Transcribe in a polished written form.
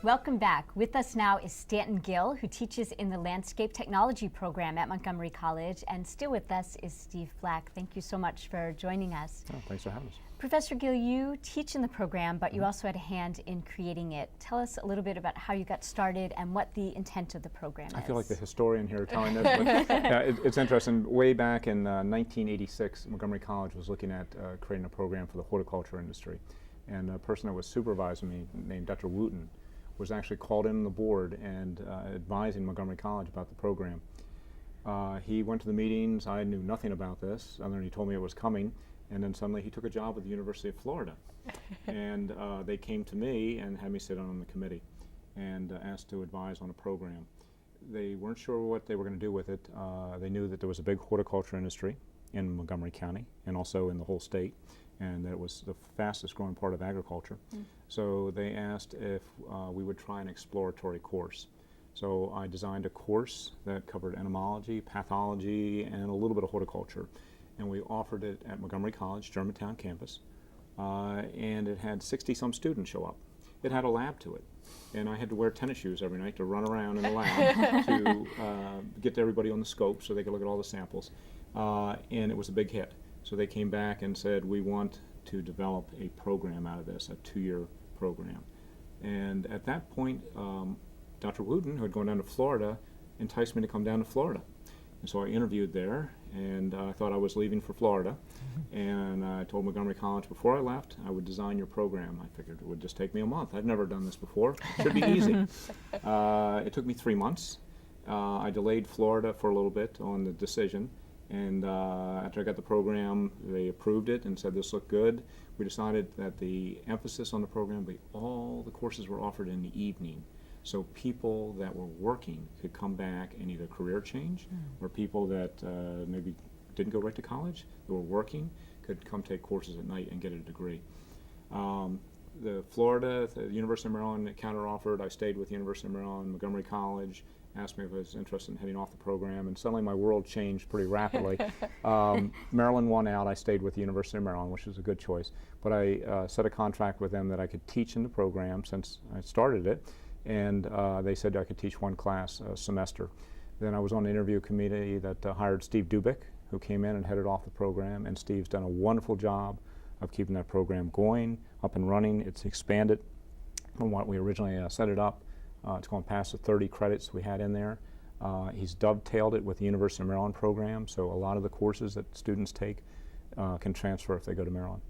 Welcome back. With us now is Stanton Gill, who teaches in the Landscape Technology program at Montgomery College, and still with us is Steve Flack. Thank you so much for joining us. Oh, thanks for having us. Professor Gill, you teach in the program, but you also had a hand in creating it. Tell us a little bit about how you got started and what the intent of the program is. I feel like the historian here telling this, but yeah, it's interesting. Way back in 1986, Montgomery College was looking at creating a program for the horticulture industry. And a person that was supervising me, named Dr. Wooten, was actually called in on the board and advising Montgomery College about the program. He went to the meetings. I knew nothing about this, other than he told me it was coming. And then suddenly he took a job with the University of Florida. And they came to me and had me sit on the committee and asked to advise on a program. They weren't sure what they were going to do with it. They knew that there was a big horticulture industry in Montgomery County and also in the whole state, and that it was the fastest growing part of agriculture. So they asked if we would try an exploratory course. So I designed a course that covered entomology, pathology, and a little bit of horticulture. And we offered it at Montgomery College, Germantown campus, and it had 60-some students show up. It had a lab to it, and I had to wear tennis shoes every night to run around in the lab to get everybody on the scope so they could look at all the samples, and it was a big hit. So they came back and said, we want to develop a program out of this, a 2-year program. And at that point, Dr. Wooten, who had gone down to Florida, enticed me to come down to Florida. And so I interviewed there, and I thought I was leaving for Florida. And I told Montgomery College before I left, I would design your program. I figured it would just take me a month. I've never done this before. Should be easy. It took me 3 months. I delayed Florida for a little bit on the decision. And after I got the program, they approved it and said this looked good. We decided that the emphasis on the program would be all the courses were offered in the evening. So people that were working could come back and either career change, or people that maybe didn't go right to college, that were working, could come take courses at night and get a degree. The University of Maryland counter-offered. I stayed with the University of Maryland, Montgomery College, asked me if I was interested in heading off the program, and suddenly my world changed pretty rapidly. Maryland won out. I stayed with the University of Maryland, which was a good choice. But I set a contract with them that I could teach in the program since I started it, and they said I could teach one class a semester. Then I was on the interview committee that hired Steve Dubick, who came in and headed off the program, and Steve's done a wonderful job of keeping that program going, up and running. It's expanded from what we originally set it up. It's going past the 30 credits we had in there. He's dovetailed it with the University of Maryland program, so a lot of the courses that students take can transfer if they go to Maryland.